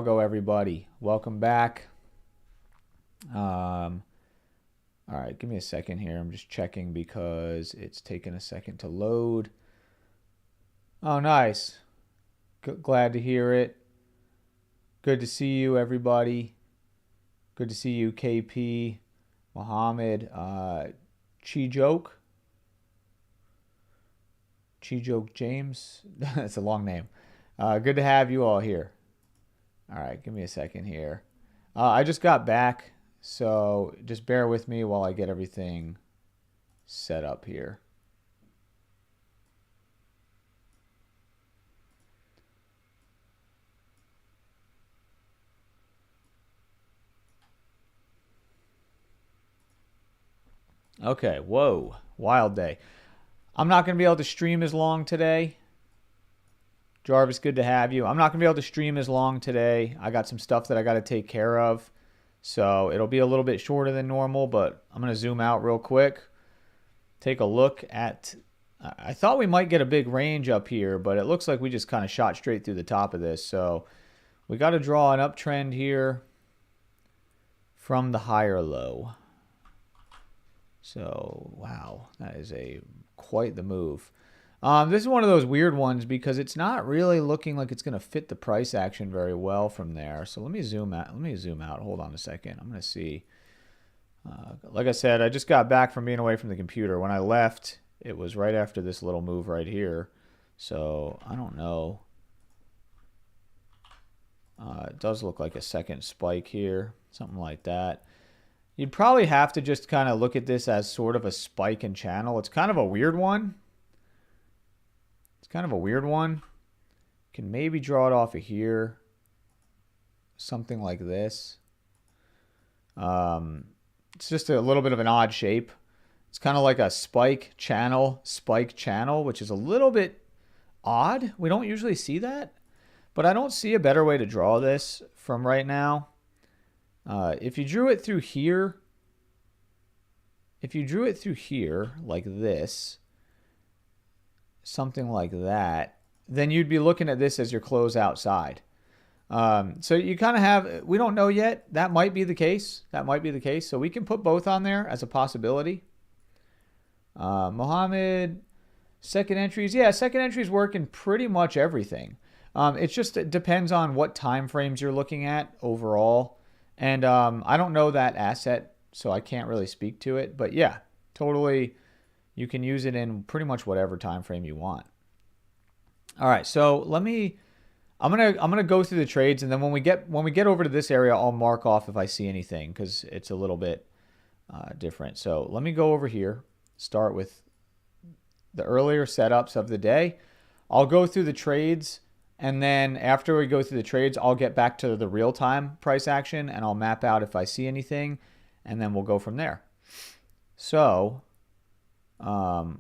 Go everybody, welcome back. All right, give me a second here. I'm just checking because it's taking a second to load. Oh, nice. Glad to hear it. Good to see you, everybody. Good to see you, KP, Mohammed, Chijoke James. That's a long name. Good to have you all here. All right, give me a second here. I just got back, so just bear with me while I get everything set up here. Okay, whoa, wild day. I'm not going to be able to stream as long today. Jarvis, good to have you. I'm not going to be able to stream as long today. I got some stuff that I got to take care of. So it'll be a little bit shorter than normal, but I'm going to zoom out real quick. Take a look at, I thought we might get a big range up here, but it looks like we just kind of shot straight through the top of this. So we got to draw an uptrend here from the higher low. So, wow, that is quite the move. This is one of those weird ones because it's not really looking like it's going to fit the price action very well from there. So let me zoom out. Hold on a second. I'm going to see. Like I said, I just got back from being away from the computer. When I left, it was right after this little move right here. So I don't know. It does look like a second spike here, something like that. You'd probably have to just kind of look at this as sort of a spike and channel. It's kind of a weird one. Can maybe draw it off of here. Something like this. It's just a little bit of an odd shape. It's kind of like a spike channel, which is a little bit odd. We don't usually see that, but I don't see a better way to draw this from right now. If you drew it through here, like this, something like that, then you'd be looking at this as your closeout side. So you kind of have, we don't know yet. That might be the case. So we can put both on there as a possibility. Mohammed, second entries. Yeah, second entries work in pretty much everything. It depends on what time frames you're looking at overall. And I don't know that asset, so I can't really speak to it. But yeah, totally, you can use it in pretty much whatever time frame you want. All right, so I'm gonna go through the trades, and then when we get over to this area, I'll mark off if I see anything because it's a little bit different. So let me go over here, start with the earlier setups of the day. I'll go through the trades. And then after we go through the trades, I'll get back to the real-time price action, and I'll map out if I see anything, and then we'll go from there. So, my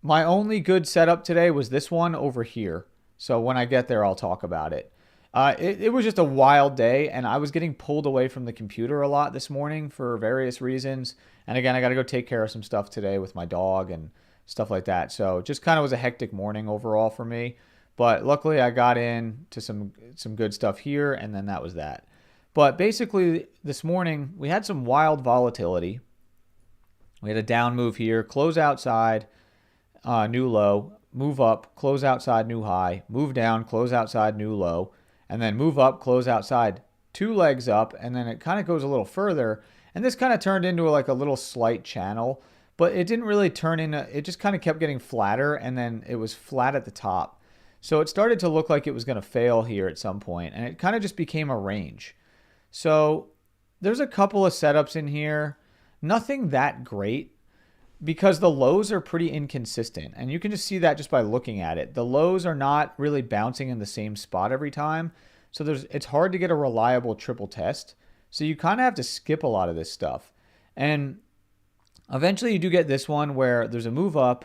only good setup today was this one over here. So when I get there, I'll talk about it. It was just a wild day, and I was getting pulled away from the computer a lot this morning for various reasons. And again, I got to go take care of some stuff today with my dog and stuff like that. So it just kind of was a hectic morning overall for me. But luckily I got into some good stuff here, and then that was that. But basically this morning we had some wild volatility. We had a down move here, close outside, new low, move up, close outside, new high, move down, close outside, new low, and then move up, close outside, two legs up, and then it kind of goes a little further. And this kind of turned into like a little slight channel. But it didn't really turn into, it just kind of kept getting flatter, and then it was flat at the top. So it started to look like it was going to fail here at some point, and it kind of just became a range. So there's a couple of setups in here. Nothing that great because the lows are pretty inconsistent, and you can just see that just by looking at it. The lows are not really bouncing in the same spot every time. So it's hard to get a reliable triple test. So you kind of have to skip a lot of this stuff. And eventually you do get this one where there's a move up,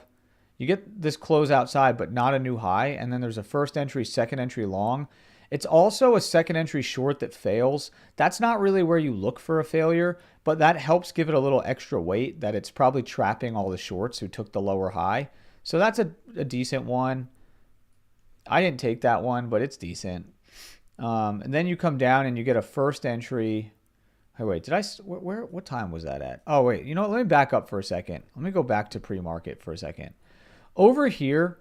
you get this close outside but not a new high, and then there's a first entry, second entry long. It's also a second entry short that fails. That's not really where you look for a failure, but that helps give it a little extra weight that it's probably trapping all the shorts who took the lower high. So that's a decent one. I didn't take that one, but it's decent. And then you come down and you get a first entry. Hey, wait, what time was that at? Oh, wait, you know what? Let me back up for a second. Let me go back to pre-market for a second. Over here,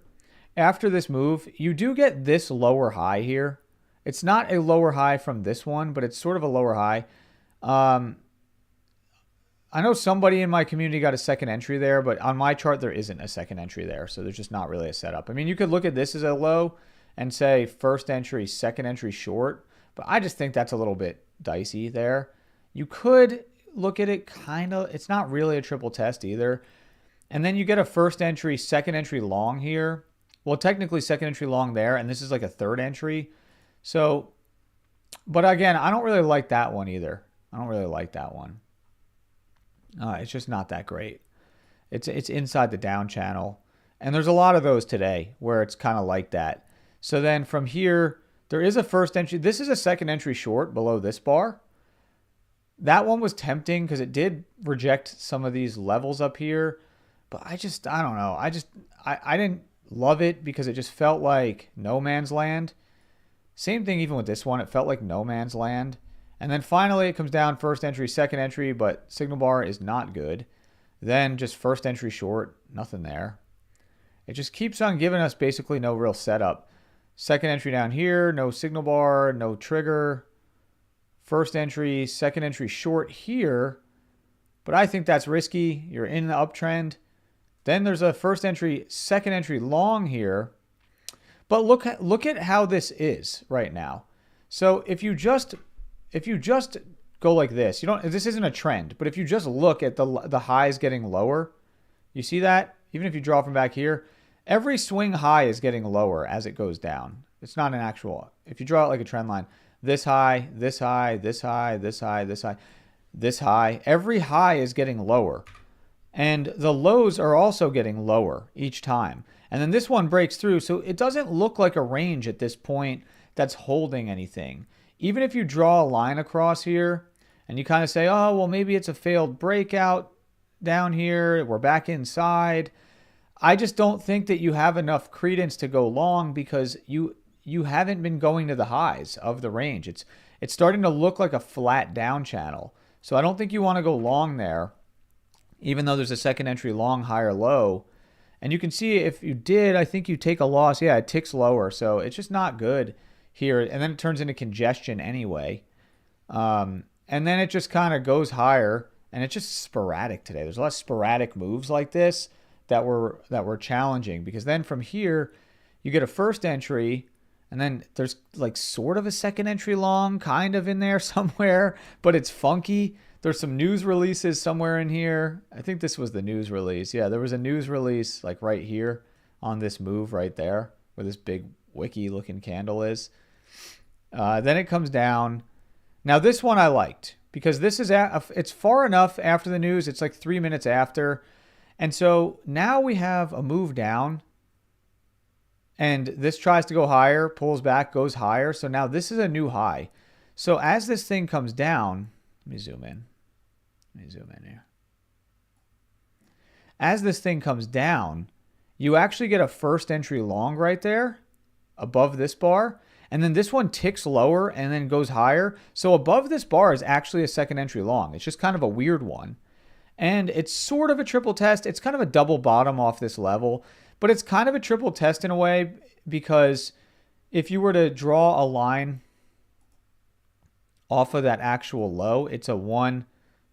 after this move, you do get this lower high here. It's not a lower high from this one, but it's sort of a lower high. I know somebody in my community got a second entry there, but on my chart, there isn't a second entry there. So there's just not really a setup. I mean, you could look at this as a low and say first entry, second entry short, but I just think that's a little bit dicey there. You could look at it kind of, it's not really a triple test either. And then you get a first entry, second entry long here. Well, technically second entry long there, and this is like a third entry. So, but again, I don't really like that one either. I don't really like that one. It's just not that great. It's inside the down channel. And there's a lot of those today where it's kind of like that. So then from here, there is a first entry. This is a second entry short below this bar. That one was tempting because it did reject some of these levels up here. But I don't know. I didn't love it because it just felt like no man's land. Same thing even with this one. It felt like no man's land. And then finally it comes down first entry, second entry, but signal bar is not good. Then just first entry short, nothing there. It just keeps on giving us basically no real setup. Second entry down here, no signal bar, no trigger. First entry, second entry short here. But I think that's risky. You're in the uptrend. Then there's a first entry, second entry long here. But look at how this is right now. So if you just go like this, this isn't a trend, but if you just look at the highs getting lower, you see that? Even if you draw from back here, every swing high is getting lower as it goes down. It's not an actual, if you draw it like a trend line, this high, this high, this high, this high, this high, this high, every high is getting lower. And the lows are also getting lower each time. And then this one breaks through, so it doesn't look like a range at this point that's holding anything. Even if you draw a line across here and you kind of say, oh, well, maybe it's a failed breakout down here. We're back inside. I just don't think that you have enough credence to go long because you haven't been going to the highs of the range. It's starting to look like a flat down channel. So I don't think you want to go long there, even though there's a second entry long, higher low. And you can see if you did, I think you take a loss. Yeah, it ticks lower. So it's just not good here. And then it turns into congestion anyway. And then it just kind of goes higher. And it's just sporadic today. There's a lot of sporadic moves like this that were challenging. Because then from here, you get a first entry. And then there's like sort of a second entry long kind of in there somewhere. But it's funky. There's some news releases somewhere in here. I think this was the news release. Yeah, there was a news release like right here on this move right there where this big wiki looking candle is. Then it comes down. Now this one I liked because this is it's far enough after the news. It's like 3 minutes after. And so now we have a move down. And this tries to go higher, pulls back, goes higher. So now this is a new high. So as this thing comes down, let me zoom in. Here. As this thing comes down, you actually get a first entry long right there above this bar. And then this one ticks lower and then goes higher. So above this bar is actually a second entry long. It's just kind of a weird one. And it's sort of a triple test. It's kind of a double bottom off this level. But it's kind of a triple test in a way because if you were to draw a line off of that actual low, it's a 1,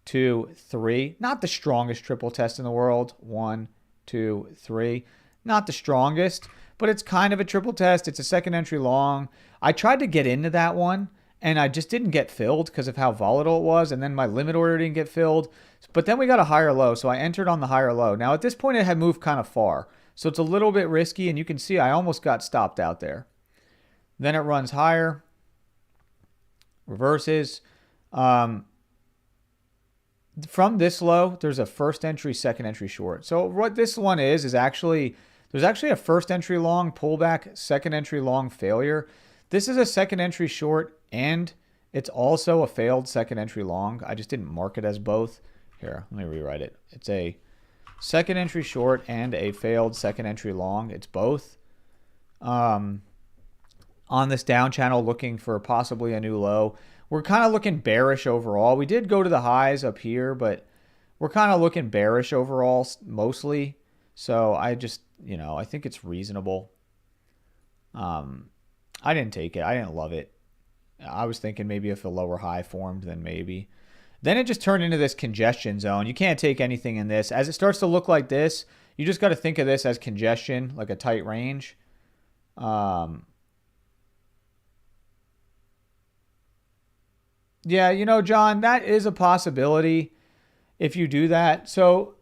2, 3. Not the strongest triple test in the world. 1, 2, 3. Not the strongest, but it's kind of a triple test. It's a second entry long. I tried to get into that one, and I just didn't get filled because of how volatile it was, and then my limit order didn't get filled. But then we got a higher low, so I entered on the higher low. Now, at this point, it had moved kind of far, so it's a little bit risky, and you can see I almost got stopped out there. Then it runs higher. Reverses. From this low, there's a first entry, second entry short. So what this one is actually, there's actually a first entry long pullback, second entry long failure. This is a second entry short, and it's also a failed second entry long. I just didn't mark it as both. Here, let me rewrite it. It's a second entry short and a failed second entry long. It's both. on this down channel looking for possibly a new low. We're kind of looking bearish overall. We did go to the highs up here, but we're kind of looking bearish overall mostly. So I just, I think it's reasonable. I didn't take it. I didn't love it. I was thinking maybe if a lower high formed, then maybe. Then it just turned into this congestion zone. You can't take anything in this. As it starts to look like this, you just got to think of this as congestion, like a tight range. Yeah, John, that is a possibility if you do that. So,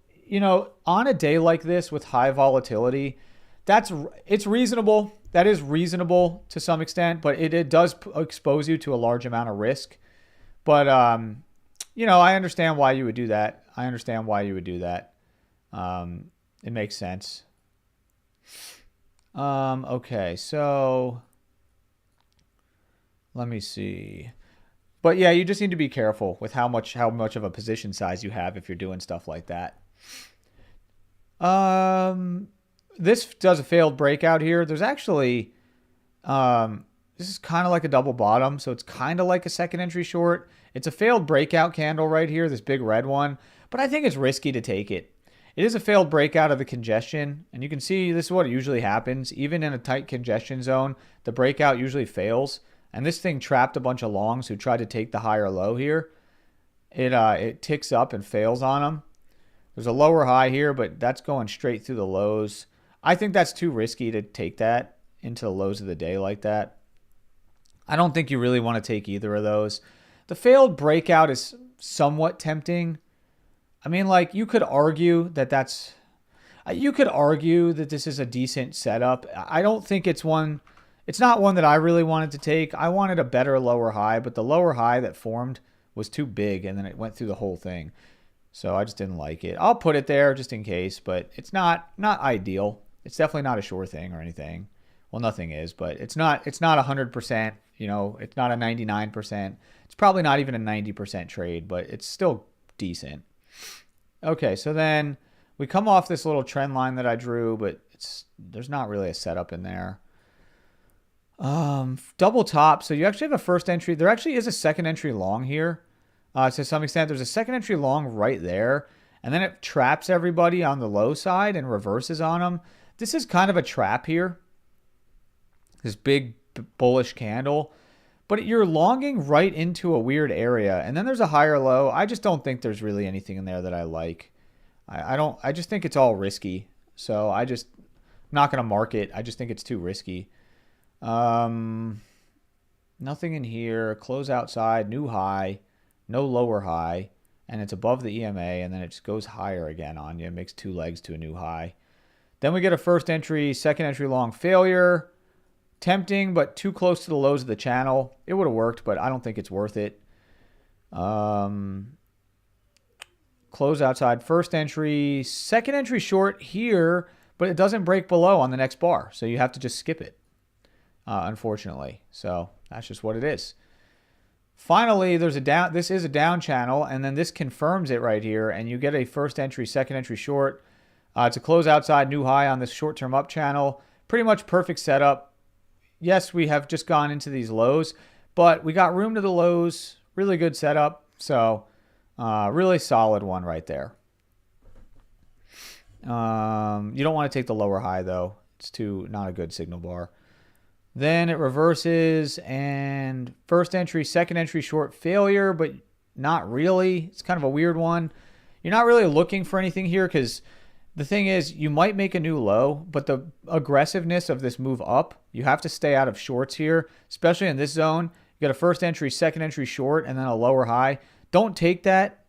on a day like this with high volatility, it's reasonable. That is reasonable to some extent, but it does expose you to a large amount of risk. But, I understand why you would do that. It makes sense. Okay, so let me see. But yeah, you just need to be careful with how much of a position size you have if you're doing stuff like that. This does a failed breakout here. There's actually, this is kind of like a double bottom, so it's kind of like a second entry short. It's a failed breakout candle right here, this big red one, but I think it's risky to take it. It is a failed breakout of the congestion, and you can see this is what usually happens. Even in a tight congestion zone, the breakout usually fails, and this thing trapped a bunch of longs who tried to take the higher low here. It ticks up and fails on them. There's a lower high here, but that's going straight through the lows. I think that's too risky to take that into the lows of the day like that. I don't think you really want to take either of those. The failed breakout is somewhat tempting. I mean, like, you could argue that this is a decent setup. I don't think it's not one that I really wanted to take. I wanted a better lower high, but the lower high that formed was too big, and then it went through the whole thing. So I just didn't like it. I'll put it there just in case, but it's not ideal. It's definitely not a sure thing or anything. Well, nothing is, but it's not 100%, it's not a 99%. It's probably not even a 90% trade, but it's still decent. Okay, so then we come off this little trend line that I drew, but there's not really a setup in there. Double top. So you actually have a first entry. There actually is a second entry long here. To some extent, there's a second entry long right there, and then it traps everybody on the low side and reverses on them. This is kind of a trap here. This big bullish candle, but you're longing right into a weird area, and then there's a higher low. I just don't think there's really anything in there that I like. I just think it's all risky. So I'm not going to mark it. I just think it's too risky. Nothing in here. Close outside, new high, no lower high, and it's above the EMA, and then it just goes higher again on you. It makes two legs to a new high. Then we get a first entry, second entry long failure. Tempting, but too close to the lows of the channel. It would have worked, but I don't think it's worth it. Close outside, first entry, second entry short here, but it doesn't break below on the next bar, so you have to just skip it, unfortunately. So that's just what it is. Finally, this is a down channel, and then this confirms it right here, and you get a first entry, second entry short. It's a close outside, new high on this short-term up channel. Pretty much perfect setup. Yes, we have just gone into these lows, but we got room to the lows. Really good setup. So really solid one right there. You don't want to take the lower high, though. It's not a good signal bar. Then it reverses, and first entry, second entry short failure, but not really. It's kind of a weird one. You're not really looking for anything here because the thing is, you might make a new low, but the aggressiveness of this move up, you have to stay out of shorts here, especially in this zone. You got a first entry, second entry short, and then a lower high. Don't take that.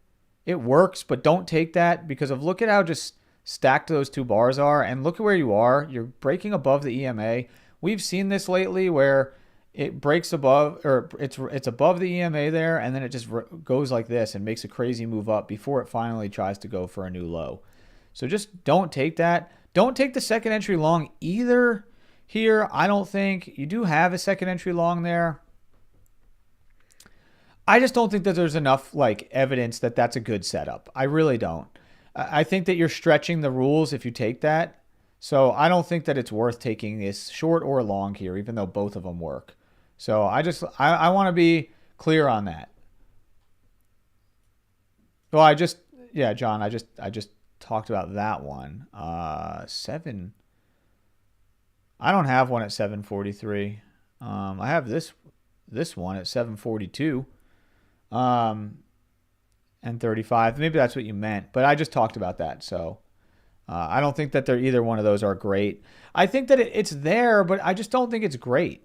It works, but don't take that because look at how just stacked those two bars are, and look at where you are. You're breaking above the EMA. We've seen this lately where it breaks above, or it's above the EMA there, and then it just goes like this and makes a crazy move up before it finally tries to go for a new low. So just don't take that. Don't take the second entry long either here. I don't think you do have a second entry long there. I just don't think that there's enough evidence that that's a good setup. I really don't. I think that you're stretching the rules if you take that. So I don't think that it's worth taking this short or long here, even though both of them work. So I want to be clear on that. Well, yeah, John, I just talked about that one. Seven. I don't have one at 743. I have this one at 742. And 35. Maybe that's what you meant, but I just talked about that. So I don't think that they're either one of those are great. I think that it's there, but I just don't think it's great,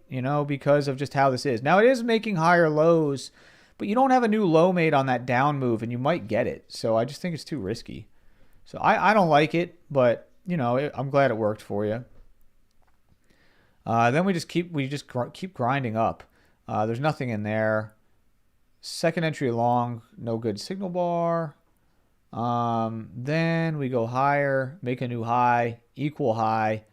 because of just how this is. Now it is making higher lows, but you don't have a new low made on that down move, and you might get it. So I just think it's too risky. So I don't like it, but I'm glad it worked for you. Then we just keep grinding up. There's nothing in there. Second entry long, no good signal bar. Then we go higher, make a new high, equal high.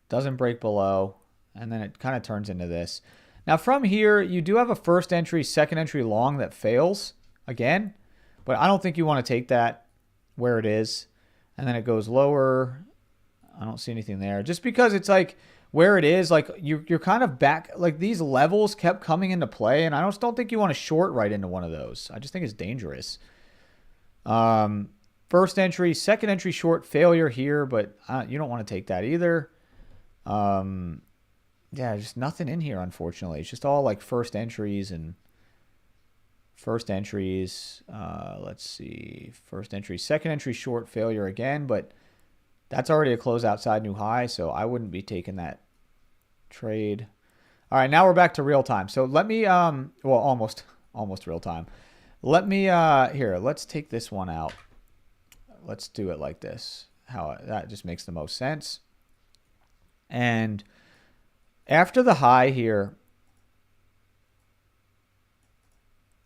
Doesn't break below, and then it kind of turns into this. Now from here, you do have a first entry, second entry long that fails again, but I don't think you want to take that where it is. And then it goes lower. I don't see anything there. Just because it's like where it is, like you're kind of back, like these levels kept coming into play, and I just don't think you want to short right into one of those. I just think it's dangerous. First entry, second entry short failure here, but you don't want to take that either. Yeah, just nothing in here, unfortunately. It's just all like first entries. Let's see, first entry, second entry short failure again, but that's already a close outside new high, so I wouldn't be taking that trade. All right, now we're back to real time. So let me, well, almost real time. Let me, here, let's take this one out. Let's do it like this. That just makes the most sense. And after the high here,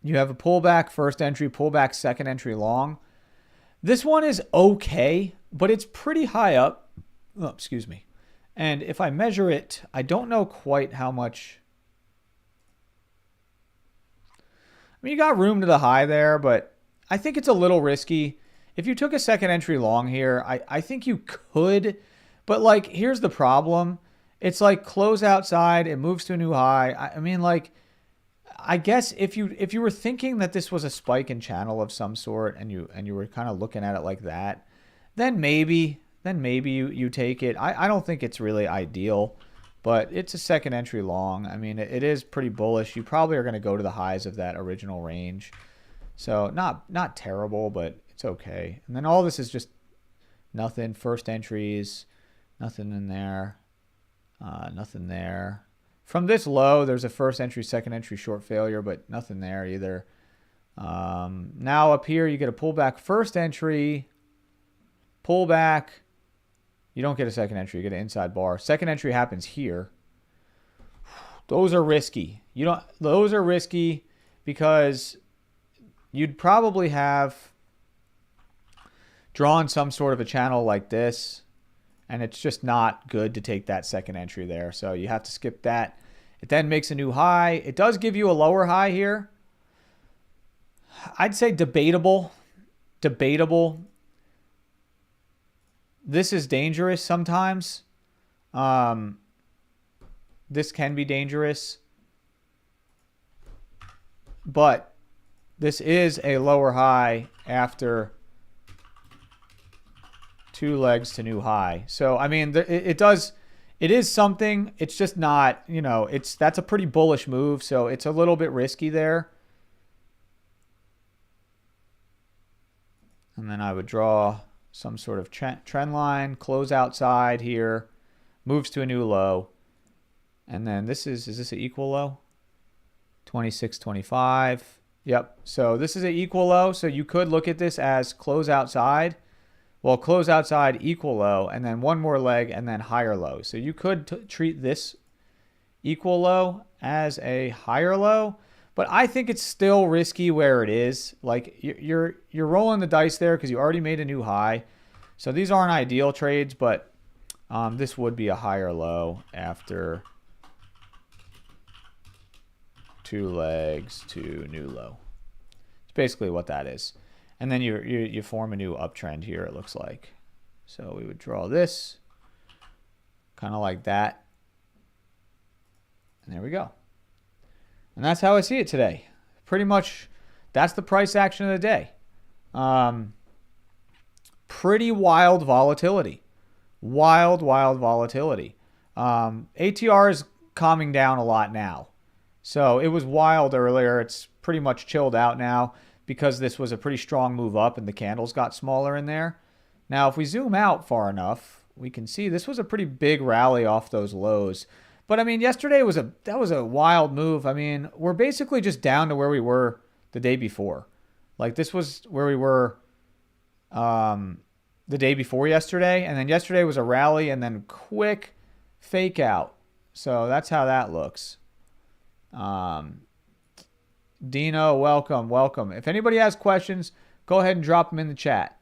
you have a pullback, first entry, pullback, second entry long. This one is okay, but it's pretty high up. Oh, excuse me. And if I measure it, I don't know quite how much. I mean, you got room to the high there, but I think it's a little risky. If you took a second entry long here, I think you could. But, like, here's the problem. It's like close outside. It moves to a new high. I mean, like, I guess if you were thinking that this was a spike in channel of some sort and you were kind of looking at it like that, then maybe you take it. I don't think it's really ideal, but it's a second entry long. I mean, it is pretty bullish. You probably are going to go to the highs of that original range. So not terrible, but it's okay. And then all this is just nothing. First entries, nothing in there, nothing there. From this low, there's a first entry, second entry short failure, but nothing there either. Now up here, you get a pullback, first entry, pullback. You don't get a second entry, you get an inside bar. Second entry happens here. Those are risky. Those are risky because you'd probably have drawn some sort of a channel like this, and it's just not good to take that second entry there. So you have to skip that. It then makes a new high. It does give you a lower high here. I'd say debatable. Debatable. This is dangerous sometimes. This can be dangerous. But this is a lower high after two legs to new high. So, I mean, it is something. It's just not, that's a pretty bullish move. So it's a little bit risky there. And then I would draw some sort of trend line, close outside here, moves to a new low. And then is this an equal low? 26.25. Yep. So this is an equal low. So you could look at this as close outside. Well, close outside, equal low, and then one more leg, and then higher low. So you could treat this equal low as a higher low, but I think it's still risky where it is. Like you're rolling the dice there because you already made a new high. So these aren't ideal trades, but this would be a higher low after two legs to new low. It's basically what that is. And then you form a new uptrend here, it looks like. So we would draw this kind of like that. And there we go. And that's how I see it today. Pretty much that's the price action of the day. Pretty wild volatility. Wild volatility. ATR is calming down a lot now. So it was wild earlier. It's pretty much chilled out now because this was a pretty strong move up and the candles got smaller in there. Now, if we zoom out far enough, we can see this was a pretty big rally off those lows. But I mean, yesterday was a wild move. I mean, we're basically just down to where we were the day before. Like this was where we were the day before yesterday, and then yesterday was a rally and then quick fake out. So that's how that looks. Dino, welcome. If anybody has questions, go ahead and drop them in the chat.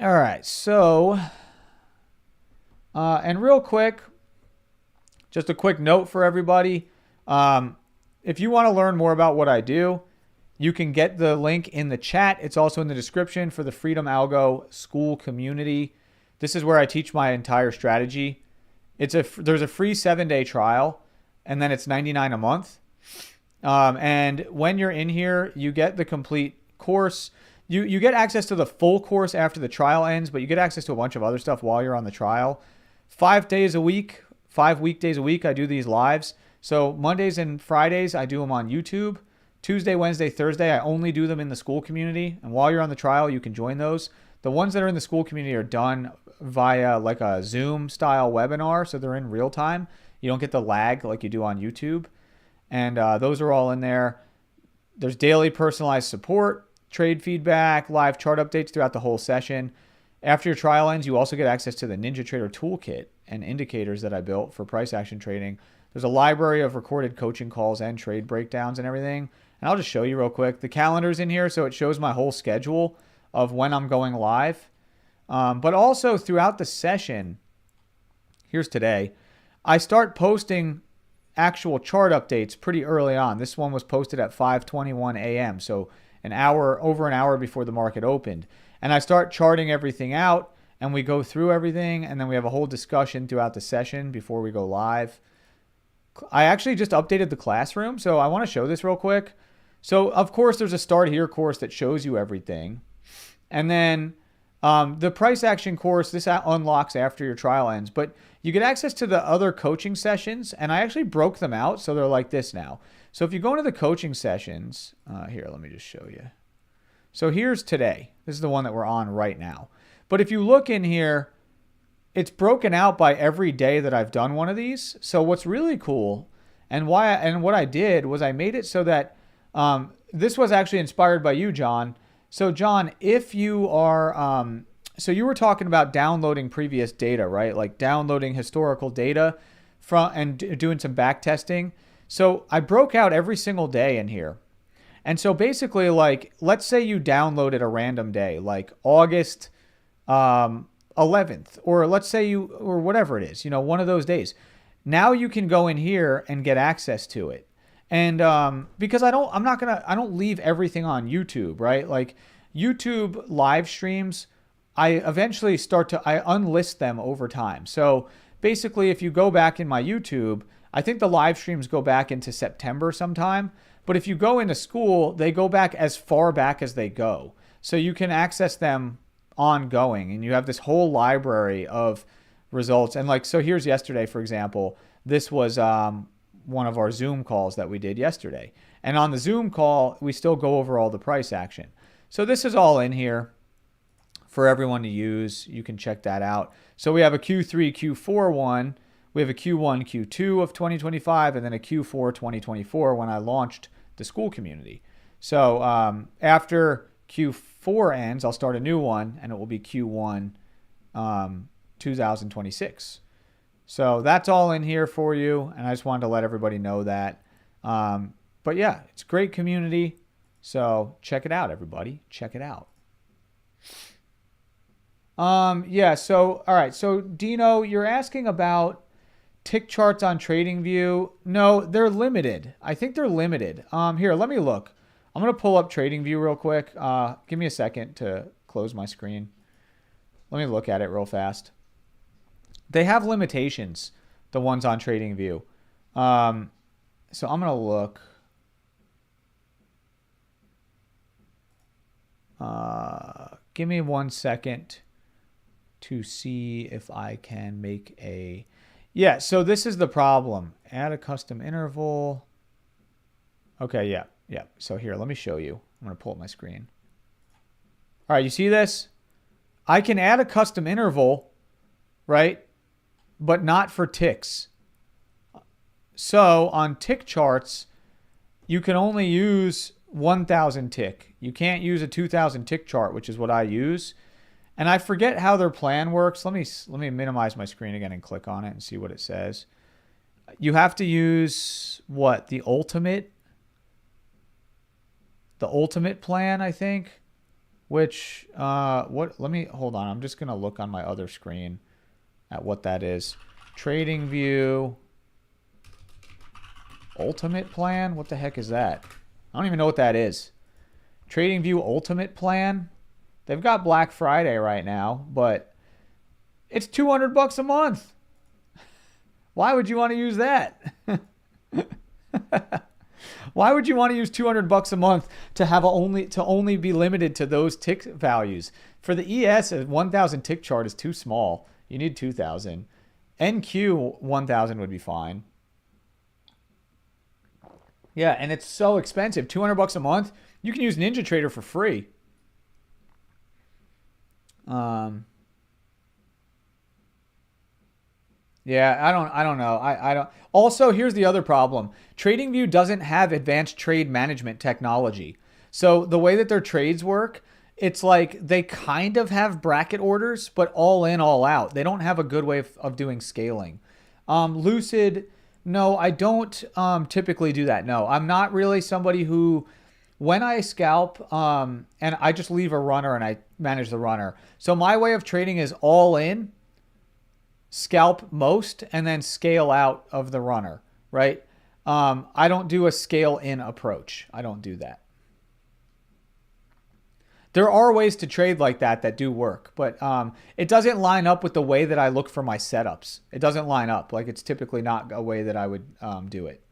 All right, so, and real quick, just a quick note for everybody. If you want to learn more about what I do, you can get the link in the chat. It's also in the description for the Freedom Algo School community. This is where I teach my entire strategy. There's a free 7-day trial, and then it's $99 a month. And when you're in here, you get the complete course. You get access to the full course after the trial ends, but you get access to a bunch of other stuff while you're on the trial. 5 days a week, 5 weekdays a week, I do these lives. So Mondays and Fridays, I do them on YouTube. Tuesday, Wednesday, Thursday, I only do them in the school community. And while you're on the trial, you can join those. The ones that are in the school community are done via like a Zoom style webinar. So they're in real time. You don't get the lag like you do on YouTube. And those are all in there. There's daily personalized support, trade feedback, live chart updates throughout the whole session. After your trial ends, you also get access to the NinjaTrader Toolkit and indicators that I built for price action trading. There's a library of recorded coaching calls and trade breakdowns and everything. And I'll just show you real quick. The calendar's in here, so it shows my whole schedule of when I'm going live. But also throughout the session, here's today, I start posting actual chart updates pretty early on. This one was posted at 5:21 a.m., so over an hour before the market opened. And I start charting everything out, and we go through everything, and then we have a whole discussion throughout the session before we go live. I actually just updated the classroom, so I want to show this real quick. So, of course, there's a Start Here course that shows you everything. And then the price action course, this unlocks after your trial ends. But you get access to the other coaching sessions, and I actually broke them out, so they're like this now. So if you go into the coaching sessions, here, let me just show you. So here's today. This is the one that we're on right now. But if you look in here, it's broken out by every day that I've done one of these. So what's really cool, and what I did was I made it so that this was actually inspired by you, John. So John, if you are, so you were talking about downloading previous data, right? Like downloading historical data and doing some back testing. So I broke out every single day in here. And so basically, like, let's say you downloaded a random day, like August 11th, or let's say or whatever it is, one of those days. Now you can go in here and get access to it. And because I don't leave everything on YouTube, right? Like YouTube live streams, I eventually I unlist them over time. So basically, if you go back in my YouTube, I think the live streams go back into September sometime. But if you go into school, they go back as far back as they go. So you can access them ongoing, and you have this whole library of results. And like, so here's yesterday, for example. This was one of our Zoom calls that we did yesterday. And on the Zoom call, we still go over all the price action. So this is all in here for everyone to use. You can check that out. So we have a Q3, Q4 one. We have a Q1, Q2 of 2025, and then a Q4 2024 when I launched the school community. So after Q4 ends, I'll start a new one, and it will be Q1 2026. So that's all in here for you, and I just wanted to let everybody know that. But yeah, it's a great community. So check it out, everybody. Check it out. Yeah. So, all right. So, Dino, you're asking about tick charts on TradingView. No, they're limited. I think they're limited. Here, let me look. I'm gonna pull up TradingView real quick. Give me a second to close my screen. Let me look at it real fast. They have limitations, the ones on TradingView. So I'm gonna look. Give me 1 second to see if I can make a... Yeah, so this is the problem. Add a custom interval. Okay, yeah. So here, let me show you. I'm going to pull up my screen. All right, you see this? I can add a custom interval, right? But not for ticks. So on tick charts, you can only use 1,000 tick. You can't use a 2,000 tick chart, which is what I use. And I forget how their plan works. Let me minimize my screen again and click on it and see what it says. You have to use what? The ultimate plan, I think. Which let me hold on. I'm just gonna look on my other screen at what that is. TradingView ultimate plan? What the heck is that? I don't even know what that is. TradingView ultimate plan. They've got Black Friday right now, but it's $200 a month. Why would you want to use that? Why would you want to use $200 a month to have only be limited to those tick values? For the ES, a 1,000 tick chart is too small. You need 2,000. NQ 1,000 would be fine. Yeah, and it's so expensive. $200 a month. You can use NinjaTrader for free. Yeah, I don't know. I don't. Also, here's the other problem. TradingView doesn't have advanced trade management technology. So the way that their trades work, it's like they kind of have bracket orders, but all in, all out. They don't have a good way of doing scaling. Lucid, no, I don't typically do that. No, I'm not really somebody who, when I scalp, and I just leave a runner and I manage the runner. So my way of trading is all in, scalp most, and then scale out of the runner, right? I don't do a scale in approach. I don't do that. There are ways to trade like that do work, but it doesn't line up with the way that I look for my setups. It doesn't line up. Like, it's typically not a way that I would do it.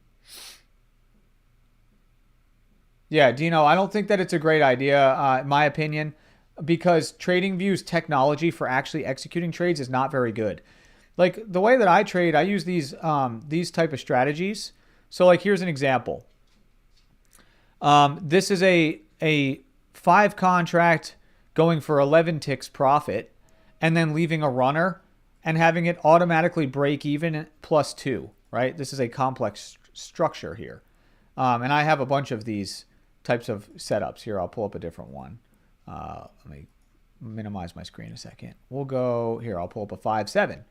Yeah, Dino, I don't think that it's a great idea, in my opinion, because TradingView's technology for actually executing trades is not very good. Like, the way that I trade, I use these type of strategies. So, like, here's an example. This is a 5 contract going for 11 ticks profit, and then leaving a runner and having it automatically break even plus 2, right? This is a complex structure here. And I have a bunch of these types of setups here. I'll pull up a different one. Let me minimize my screen a second. We'll go here. I'll pull up a 5-7.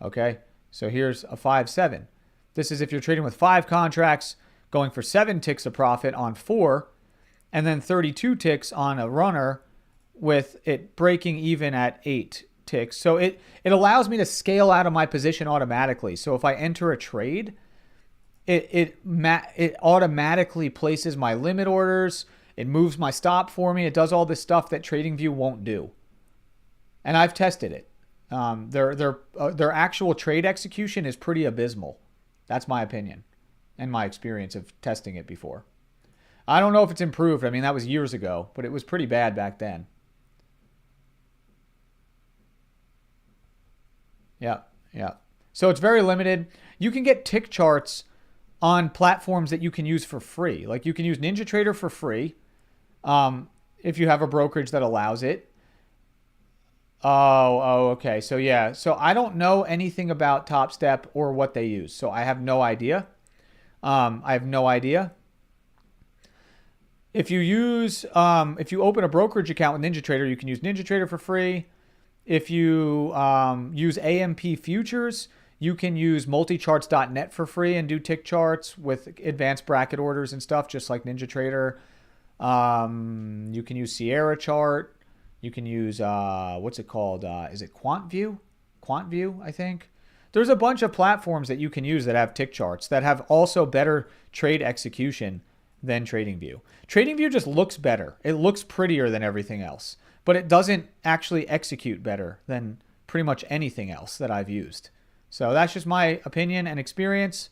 Okay, so here's a 5-7. This is if you're trading with 5 contracts going for 7 ticks of profit on 4, and then 32 ticks on a runner with it breaking even at 8 ticks. So it allows me to scale out of my position automatically. So if I enter a trade, it automatically places my limit orders. It moves my stop for me. It does all this stuff that TradingView won't do. And I've tested it. Their actual trade execution is pretty abysmal. That's my opinion and my experience of testing it before. I don't know if it's improved. I mean, that was years ago, but it was pretty bad back then. Yeah. So it's very limited. You can get tick charts on platforms that you can use for free. Like, you can use NinjaTrader for free if you have a brokerage that allows it. Oh, okay. So yeah. So I don't know anything about Top Step or what they use. So I have no idea. If you open a brokerage account with NinjaTrader, you can use NinjaTrader for free. If you use AMP futures, you can use multicharts.net for free and do tick charts with advanced bracket orders and stuff, just like NinjaTrader. You can use Sierra Chart. You can use, what's it called? Is it QuantView? QuantView, I think. There's a bunch of platforms that you can use that have tick charts that have also better trade execution than TradingView. TradingView just looks better. It looks prettier than everything else, but it doesn't actually execute better than pretty much anything else that I've used. So that's just my opinion and experience.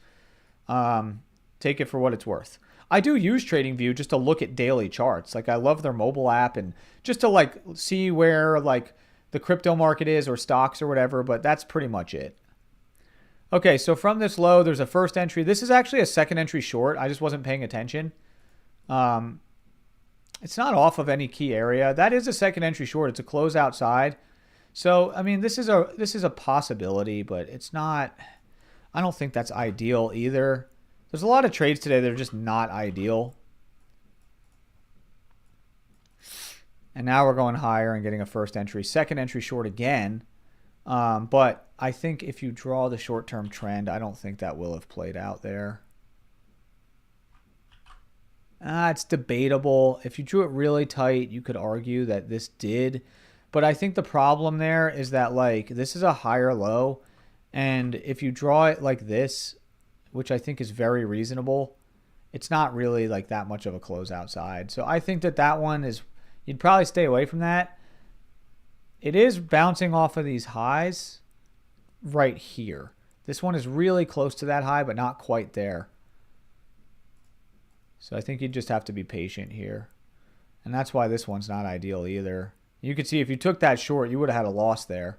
Take it for what it's worth. I do use TradingView just to look at daily charts. Like I love their mobile app and just to like see where like the crypto market is or stocks or whatever, but that's pretty much it. Okay, so from this low, there's a first entry. This is actually a second entry short. I just wasn't paying attention. It's not off of any key area. That is a second entry short. It's a close outside. So, I mean, this is a possibility, but it's not, I don't think that's ideal either. There's a lot of trades today that are just not ideal. And now we're going higher and getting a first entry, second entry short again. But I think if you draw the short-term trend, I don't think that will have played out there. It's debatable. If you drew it really tight, you could argue that this did. But I think the problem there is that like this is a higher low. And if you draw it like this, which I think is very reasonable, it's not really like that much of a close outside. So I think that that one is, you'd probably stay away from that. It is bouncing off of these highs right here. This one is really close to that high, but not quite there. So I think you just have to be patient here. And that's why this one's not ideal either. You could see if you took that short, you would have had a loss there.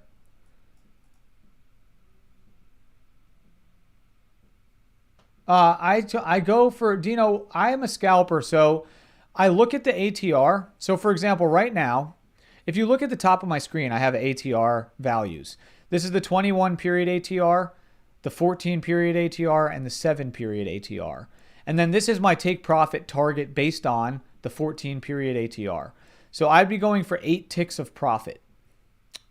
I go for, Dino, I am a scalper, so I look at the ATR. So for example, right now, if you look at the top of my screen, I have ATR values. This is the 21 period ATR, the 14 period ATR, and the 7 period ATR. And then this is my take profit target based on the 14 period ATR. So I'd be going for 8 ticks of profit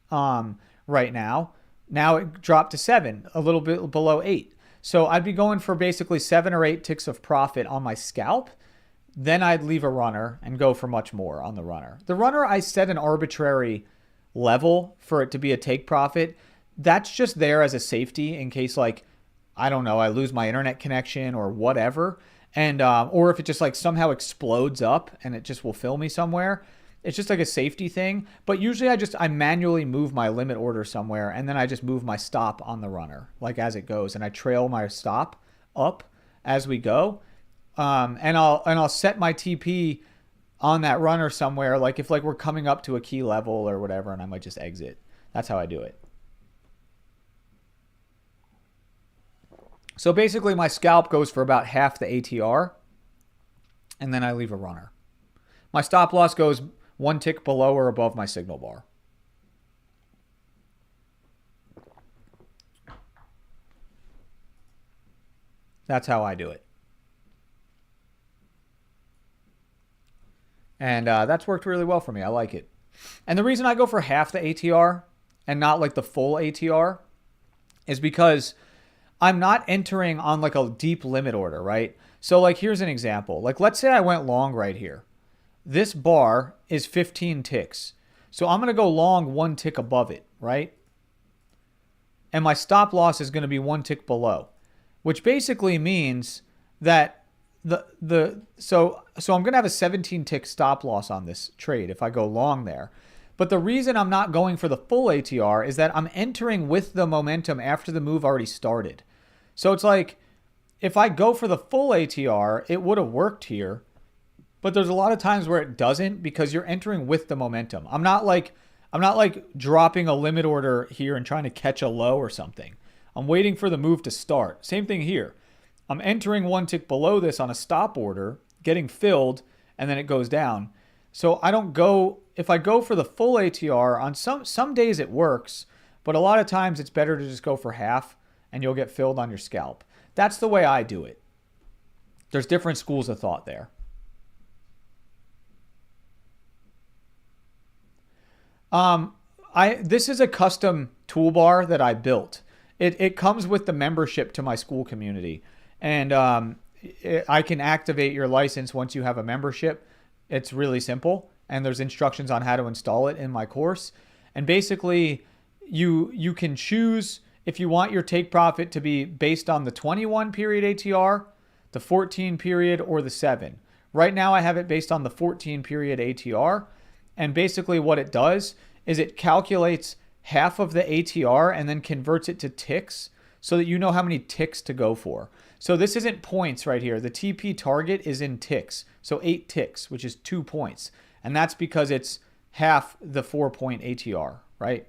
right now. Now it dropped to 7, a little bit below 8. So I'd be going for basically 7 or 8 ticks of profit on my scalp. Then I'd leave a runner and go for much more on the runner. The runner, I set an arbitrary level for it to be a take profit. That's just there as a safety in case, like, I don't know, I lose my internet connection or whatever. And or if it just like somehow explodes up and it just will fill me somewhere. It's just like a safety thing. But usually I manually move my limit order somewhere and then I just move my stop on the runner like as it goes. And I trail my stop up as we go. And I'll set my TP on that runner somewhere. Like if like we're coming up to a key level or whatever, and I might just exit. That's how I do it. So basically my scalp goes for about half the ATR and then I leave a runner. My stop loss goes 1 tick below or above my signal bar. That's how I do it. And that's worked really well for me. I like it. And the reason I go for half the ATR and not like the full ATR is because I'm not entering on like a deep limit order, right? So like here's an example. Like let's say I went long right here. This bar is 15 ticks. So I'm going to go long 1 tick above it, right? And my stop loss is going to be 1 tick below, which basically means that so I'm going to have a 17 tick stop loss on this trade if I go long there. But the reason I'm not going for the full ATR is that I'm entering with the momentum after the move already started. So it's like if I go for the full ATR, it would have worked here. But there's a lot of times where it doesn't because you're entering with the momentum. I'm not like dropping a limit order here and trying to catch a low or something. I'm waiting for the move to start. Same thing here. I'm entering 1 tick below this on a stop order, getting filled, and then it goes down. So I don't go, if I go for the full ATR, on some days it works, but a lot of times it's better to just go for half and you'll get filled on your scalp. That's the way I do it. There's different schools of thought there. This is a custom toolbar that I built. It comes with the membership to my school community. And I can activate your license once you have a membership. It's really simple. and there's instructions on how to install it in my course. And basically, you can choose if you want your take profit to be based on the 21 period ATR, the 14 period, or the 7. Right now, I have it based on the 14 period ATR. And basically what it does is it calculates half of the ATR and then converts it to ticks so that you know how many ticks to go for. So this isn't points right here. The TP target is in ticks. So 8 ticks, which is 2 points. And that's because it's half the 4-point ATR, right?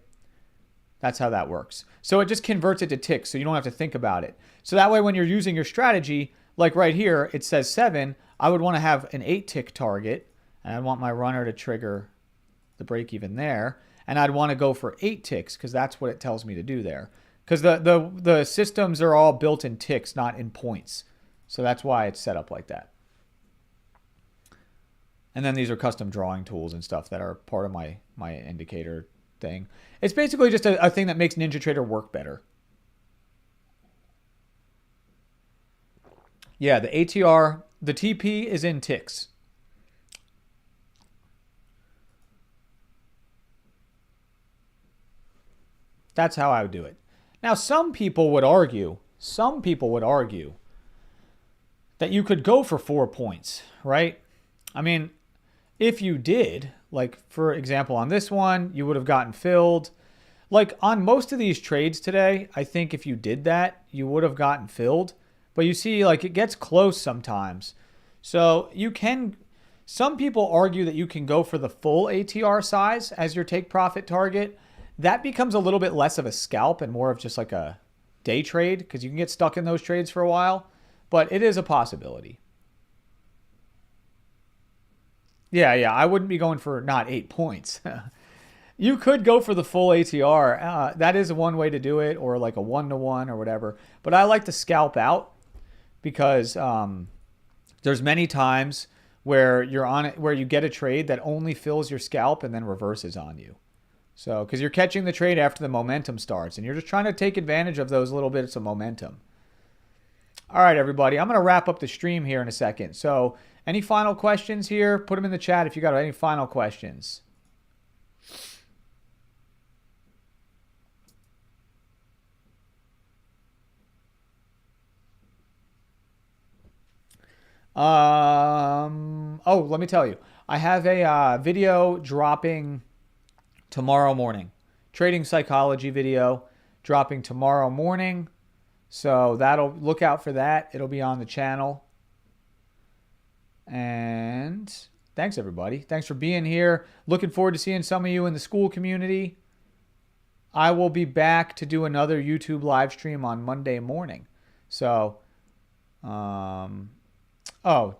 That's how that works. So it just converts it to ticks, so you don't have to think about it. So that way when you're using your strategy, like right here, it says 7, I would want to have an 8-tick target, and I want my runner to trigger the break even there, and I'd want to go for 8 ticks because that's what it tells me to do there. Because the systems are all built in ticks, not in points. So that's why it's set up like that. And then these are custom drawing tools and stuff that are part of my indicator thing. It's basically just a thing that makes NinjaTrader work better. Yeah, the ATR, the TP is in ticks. That's how I would do it. Now, some people would argue that you could go for 4 points, right? I mean, if you did, like for example, on this one, you would have gotten filled. Like on most of these trades today, I think if you did that, you would have gotten filled. But you see, like it gets close sometimes. So you can, some people argue that you can go for the full ATR size as your take profit target. That becomes a little bit less of a scalp and more of just like a day trade because you can get stuck in those trades for a while. But it is a possibility. Yeah, I wouldn't be going for not 8 points. You could go for the full ATR. That is one way to do it, or like a 1-to-1 or whatever. But I like to scalp out because there's many times where you're on it, where you get a trade that only fills your scalp and then reverses on you. So, because you're catching the trade after the momentum starts, and you're just trying to take advantage of those little bits of momentum. All right, everybody, I'm going to wrap up the stream here in a second. So, any final questions here? Put them in the chat if you got any final questions. Oh, let me tell you. I have a video dropping tomorrow morning. Trading psychology video dropping tomorrow morning. So that'll look out for that. It'll be on the channel. And thanks, everybody. Thanks for being here. Looking forward to seeing some of you in the school community. I will be back to do another YouTube live stream on Monday morning. So, oh,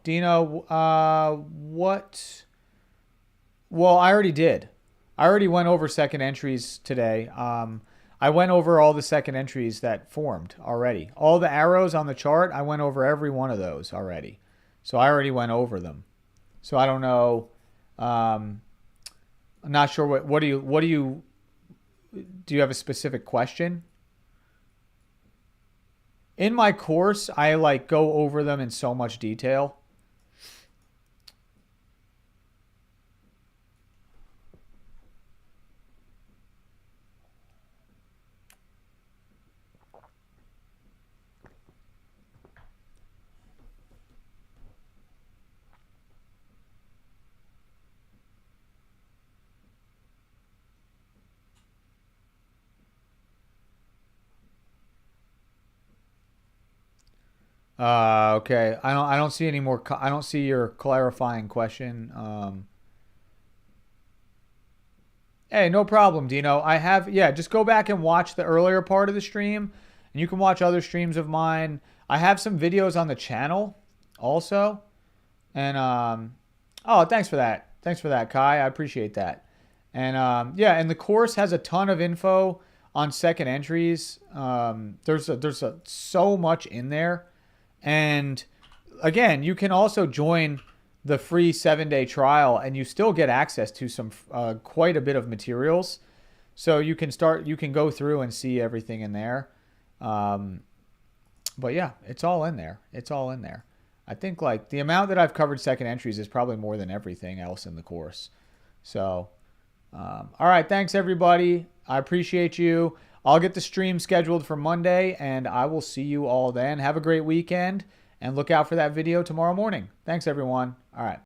Dino, what? Well, I already did. I already went over second entries today. I went over all the second entries that formed already. All the arrows on the chart, I went over every one of those already. So I already went over them. So I don't know. I'm not sure what do you have a specific question? In my course, I like go over them in so much detail. Okay. I don't see any more. I don't see your clarifying question. Hey, no problem, Dino. Just go back and watch the earlier part of the stream, and you can watch other streams of mine. I have some videos on the channel also. And, oh, thanks for that. Thanks for that, Kai. I appreciate that. And, and the course has a ton of info on second entries. There's so much in there. And again, you can also join the free 7-day trial and you still get access to some quite a bit of materials. So you can go through and see everything in there. But yeah, it's all in there. It's all in there. I think like the amount that I've covered second entries is probably more than everything else in the course. So, all right. Thanks, everybody. I appreciate you. I'll get the stream scheduled for Monday, and I will see you all then. Have a great weekend, and look out for that video tomorrow morning. Thanks, everyone. All right.